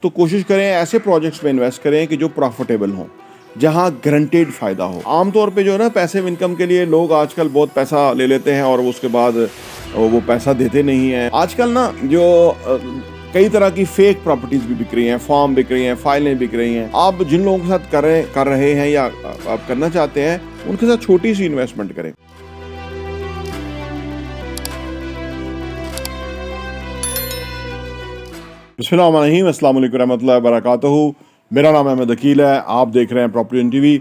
तो कोशिश करें ऐसे प्रोजेक्ट्स में इन्वेस्ट करें कि जो प्रॉफिटेबल हों, जहां गारंटेड फ़ायदा हो। आमतौर पे जो है ना पैसिव इनकम के लिए लोग आजकल बहुत पैसा ले लेते हैं और उसके बाद वो पैसा देते नहीं हैं। आजकल ना जो कई तरह की फेक प्रॉपर्टीज भी बिक रही हैं, फॉर्म बिक रही हैं, फाइलें बिक रही हैं। आप जिन लोगों के साथ कर रहे हैं या आप करना चाहते हैं उनके साथ छोटी सी इन्वेस्टमेंट करें। बिस्मिल्लाहिर्रहमानिर्रहीम, अस्सलाम वालेकुम रहमतुल्लाहि व बरकातहू। मेरा नाम अहमद अकील है, आप देख रहे हैं property N TV.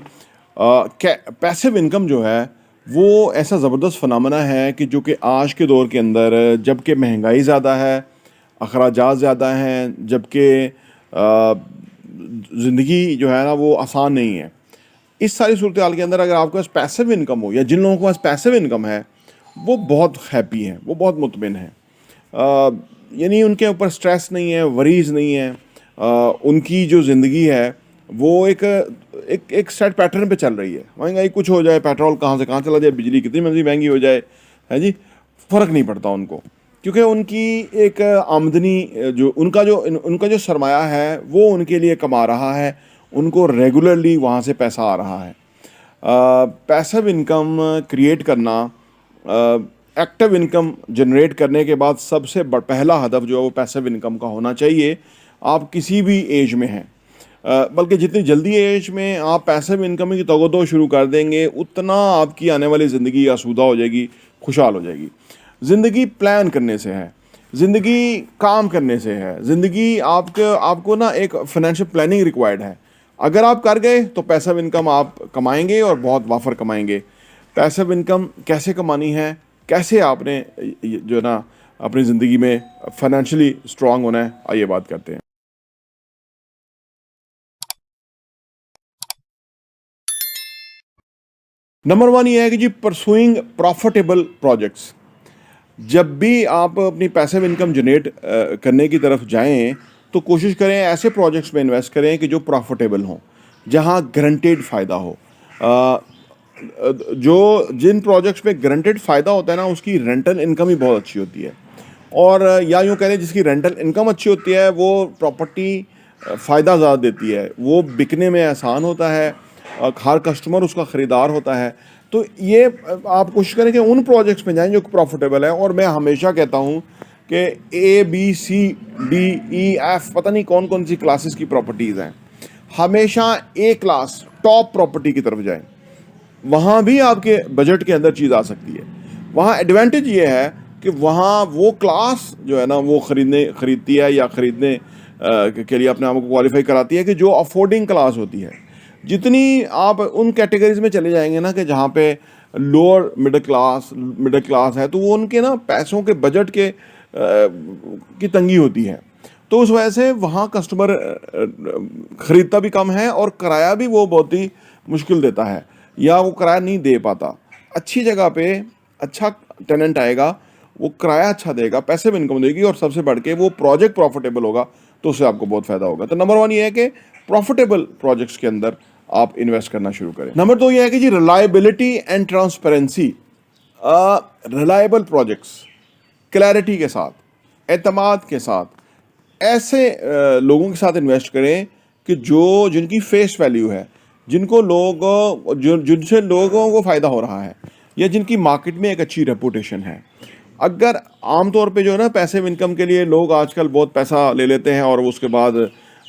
Passive income जो है वो ऐसा ज़बरदस्त फ़नामेना है कि जो कि आज के दौर के अंदर जबकि महंगाई ज़्यादा है, अखराजात ज़्यादा हैं, जबकि ज़िंदगी जो है ना वो आसान नहीं है। इस सारी सूरत हाल के अंदर अगर आपके पास पैसिव इनकम हो या जिन लोगों के पास पैसिव इनकम है वो बहुत हैप्पी हैं, वो बहुत मुतमिन हैं। यानी उनके ऊपर स्ट्रेस नहीं है, वरीज नहीं है। उनकी जो ज़िंदगी है वो एक सेट पैटर्न पे चल रही है। महंगाई कुछ हो जाए, पेट्रोल कहाँ से कहाँ चला जाए, बिजली कितनी महंगी हो जाए, है जी, फ़र्क नहीं पड़ता उनको, क्योंकि उनकी एक आमदनी जो उनका जो सरमाया है वो उनके लिए कमा रहा है, उनको रेगुलरली वहाँ से पैसा आ रहा है। पैसिव इनकम क्रिएट करना, एक्टिव इनकम जनरेट करने के बाद सबसे पहला हदफ जो है वो पैसिव इनकम का होना चाहिए। आप किसी भी एज में हैं, बल्कि जितनी जल्दी एज में आप पैसिव इनकम की तगदो शुरू कर देंगे उतना आपकी आने वाली ज़िंदगी आसूदा हो जाएगी, खुशहाल हो जाएगी। ज़िंदगी प्लान करने से है, ज़िंदगी काम करने से है, ज़िंदगी आपको ना एक फाइनेंशियल प्लानिंग रिक्वायर्ड है। अगर आप कर गए तो पैसिव इनकम आप कमाएंगे और बहुत वाफर कमाएंगे। पैसिव इनकम कैसे कमानी है, कैसे आपने जो है ना अपनी ज़िंदगी में फाइनेंशियली स्ट्रांग होना है, आइए बात करते हैं। नंबर वन ये है कि जी परसुइंग प्रॉफिटेबल प्रोजेक्ट्स। जब भी आप अपनी पैसिव इनकम जनरेट करने की तरफ जाएं तो कोशिश करें ऐसे प्रोजेक्ट्स में इन्वेस्ट करें कि जो प्रॉफिटेबल हों, जहां गारंटेड फ़ायदा हो। जिन प्रोजेक्ट्स में गारंटेड फ़ायदा होता है ना उसकी रेंटल इनकम ही बहुत अच्छी होती है। और या यूँ कह लें जिसकी रेंटल इनकम अच्छी होती है वो प्रॉपर्टी फ़ायदा ज़्यादा देती है, वो बिकने में आसान होता है, हर कस्टमर उसका ख़रीदार होता है। तो ये आप कोशिश करें कि उन प्रोजेक्ट्स में जाएं जो प्रॉफिटेबल है। और मैं हमेशा कहता हूँ कि ABCDEF पता नहीं कौन कौन सी क्लासेस की प्रॉपर्टीज़ हैं, हमेशा A क्लास टॉप प्रॉपर्टी की तरफ जाएं। वहाँ भी आपके बजट के अंदर चीज़ आ सकती है। वहाँ एडवांटेज ये है कि वहाँ वो क्लास जो है ना वो ख़रीदती है या ख़रीदने के लिए अपने आप को क्वालिफाई कराती है कि जो अफोर्डिंग क्लास होती है। जितनी आप उन कैटेगरीज में चले जाएंगे ना कि जहाँ पे लोअर मिडिल क्लास है तो वो उनके ना पैसों के बजट के की तंगी होती है, तो उस वजह से वहाँ कस्टमर ख़रीदता भी कम है और किराया भी वो बहुत ही मुश्किल देता है या वो किराया नहीं दे पाता। अच्छी जगह पे अच्छा टेनेंट आएगा, वो किराया अच्छा देगा, पैसे में इनकम देगी और सबसे बढ़ के वो प्रोजेक्ट प्रॉफिटेबल होगा तो उससे आपको बहुत फ़ायदा होगा। तो नंबर वन ये है कि प्रॉफिटेबल प्रोजेक्ट्स के अंदर आप इन्वेस्ट करना शुरू करें। नंबर दो ये है कि जी reliability and transparency. Reliable projects clarity के साथ, एतमाद के साथ, ऐसे लोगों के साथ इन्वेस्ट करें कि जिनकी फेस वैल्यू है, जिनसे लोगों को फ़ायदा हो रहा है या जिनकी मार्केट में एक अच्छी रेपुटेशन है। अगर आमतौर पे जो है ना पैसिव इनकम के लिए लोग आजकल बहुत पैसा ले लेते हैं और उसके बाद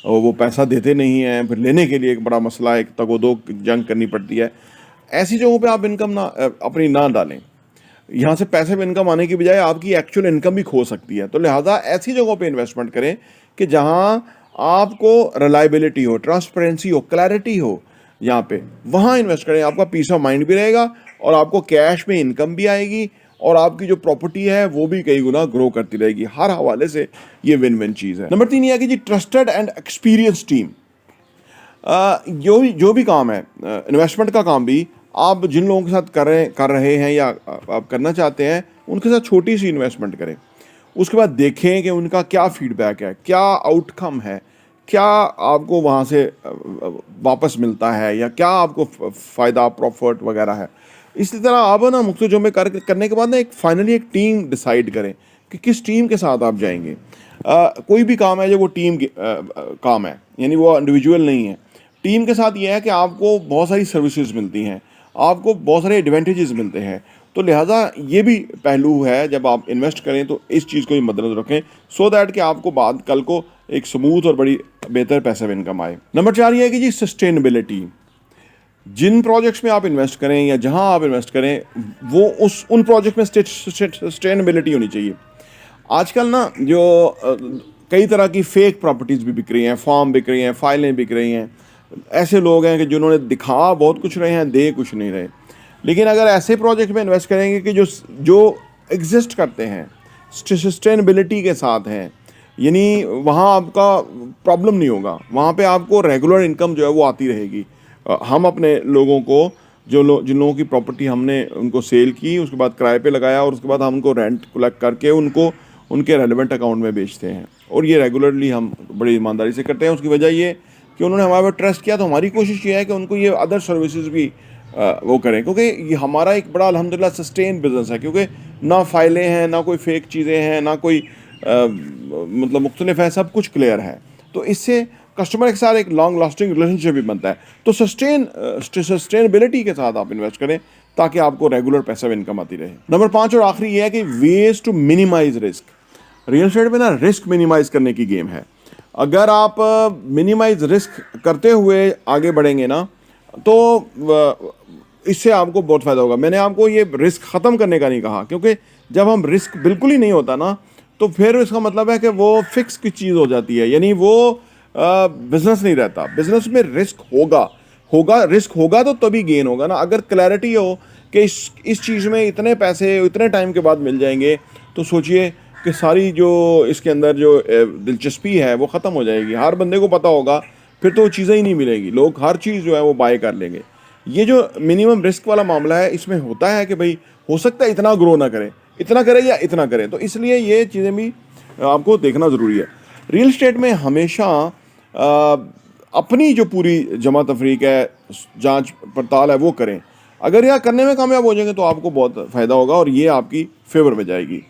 वो पैसा देते नहीं हैं, फिर लेने के लिए एक बड़ा मसला, एक तगोदो जंग करनी पड़ती है। ऐसी जगहों पे आप इनकम अपनी ना डालें। यहाँ से पैसिव इनकम आने की बजाय आपकी एक्चुअल इनकम भी खो सकती है। तो लिहाजा ऐसी जगहों पे इन्वेस्टमेंट करें कि जहाँ आपको रिलायबिलिटी हो, ट्रांसपेरेंसी हो, क्लैरिटी हो। यहाँ पे वहाँ इन्वेस्ट करें, आपका पीस ऑफ माइंड भी रहेगा और आपको कैश में इनकम भी आएगी और आपकी जो प्रॉपर्टी है वो भी कई गुना ग्रो करती रहेगी। हर हवाले से ये विन विन चीज़ है। नंबर तीन ये है कि जी ट्रस्टेड एंड एक्सपीरियंस टीम। जो भी काम है, इन्वेस्टमेंट का काम भी आप जिन लोगों के साथ कर रहे हैं या आप करना चाहते हैं उनके साथ छोटी सी इन्वेस्टमेंट करें। उसके बाद देखें कि उनका क्या फीडबैक है, क्या आउटकम है, क्या आपको वहाँ से वापस मिलता है या क्या आपको फ़ायदा प्रॉफिट वगैरह है। इसी तरह आप ना मुख्तलिफ जुम्मे करने के बाद ना फाइनली एक टीम डिसाइड करें कि किस टीम के साथ आप जाएंगे। कोई भी काम है जो वो टीम काम है, यानी वो इंडिविजुअल नहीं है। टीम के साथ ये है कि आपको बहुत सारी सर्विसेज मिलती हैं, आपको बहुत सारे एडवांटेजेस मिलते हैं। तो लिहाजा ये भी पहलू है, जब आप इन्वेस्ट करें तो इस चीज़ को भी मद्देनजर रखें, सो दैट कि आपको बाद कल को एक स्मूथ और बड़ी बेहतर पैसिव इनकम आए। नंबर 4 ये है कि जी सस्टेनेबिलिटी। जिन प्रोजेक्ट्स में आप इन्वेस्ट करें या जहां आप इन्वेस्ट करें, वो उन प्रोजेक्ट में सस्टेनेबिलिटी होनी चाहिए। आजकल ना जो कई तरह की फेक प्रॉपर्टीज़ भी बिक रही हैं, फॉर्म बिक रही हैं, फाइलें बिक रही हैं। ऐसे लोग हैं कि जिन्होंने दिखा बहुत कुछ रहे हैं, दे कुछ नहीं रहे। लेकिन अगर ऐसे प्रोजेक्ट में इन्वेस्ट करेंगे कि जो एग्जिस्ट करते हैं, सस्टेनेबिलिटी के साथ हैं, यानी वहाँ आपका प्रॉब्लम नहीं होगा, वहाँ पे आपको रेगुलर इनकम जो है वो आती रहेगी। हम अपने लोगों को जिन लोगों की प्रॉपर्टी हमने उनको सेल की, उसके बाद किराए पे लगाया और उसके बाद हम उनको रेंट कलेक्ट करके उनको उनके रेलेवेंट अकाउंट में बेचते हैं, और ये रेगुलरली हम बड़ी ईमानदारी से करते हैं। उसकी वजह ये कि उन्होंने हमारे पर ट्रस्ट किया, तो हमारी कोशिश ये है कि उनको ये अदर सर्विसेज भी वो करें, क्योंकि ये हमारा एक बड़ा अल्हम्दुलिल्लाह सस्टेन बिजनेस है। क्योंकि ना फाइलें हैं, ना कोई फेक चीज़ें हैं, ना कोई मतलब मुख्तलिफ है, सब कुछ क्लियर है। तो इससे कस्टमर के साथ एक लॉन्ग लास्टिंग रिलेशनशिप भी बनता है। तो सस्टेनेबिलिटी के साथ आप इन्वेस्ट करें ताकि आपको रेगुलर पैसिव इनकम आती रहे। नंबर 5 और आखिरी ये है कि ways to minimise risk. Real estate में ना रिस्क मिनिमाइज करने की गेम है। अगर आप मिनिमाइज रिस्क करते हुए आगे बढ़ेंगे ना, तो इससे आपको बहुत फ़ायदा होगा। मैंने आपको ये रिस्क ख़त्म करने का नहीं कहा, क्योंकि जब हम रिस्क बिल्कुल ही नहीं होता ना, तो फिर इसका मतलब है कि वो फिक्स की चीज़ हो जाती है, यानी वो बिजनेस नहीं रहता। बिजनेस में रिस्क रिस्क होगा तो तभी गेन होगा ना। अगर क्लैरिटी हो कि इस चीज़ में इतने पैसे इतने टाइम के बाद मिल जाएंगे, तो सोचिए कि सारी जो इसके अंदर जो दिलचस्पी है वो ख़त्म हो जाएगी। हर बंदे को पता होगा, फिर तो चीज़ें ही नहीं मिलेगी, लोग हर चीज़ जो है वो बाय कर लेंगे। ये जो मिनिमम रिस्क वाला मामला है, इसमें होता है कि भाई हो सकता है इतना ग्रो ना करें, इतना करें या इतना करें, तो इसलिए ये चीज़ें भी आपको देखना ज़रूरी है। रियल एस्टेट में हमेशा अपनी जो पूरी जमा तफरीक है, जांच पड़ताल है, वो करें। अगर यह करने में कामयाब हो जाएंगे तो आपको बहुत फ़ायदा होगा और ये आपकी फेवर में जाएगी।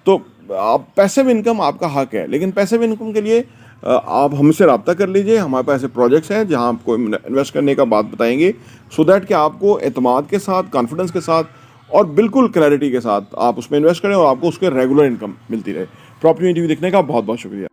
तो आप पैसिव इनकम आपका हक है, लेकिन पैसिव इनकम के लिए आप हमसे रब्ता कर लीजिए। हमारे पास ऐसे प्रोजेक्ट्स हैं जहां आपको इन्वेस्ट करने का बात बताएंगे, सो दैट कि आपको एतमाद के साथ, कॉन्फिडेंस के साथ और बिल्कुल क्लैरिटी के साथ आप उसमें इन्वेस्ट करें और आपको उसके रेगुलर इनकम मिलती रहे। प्रॉपर्टी टीवी देखने का बहुत बहुत शुक्रिया।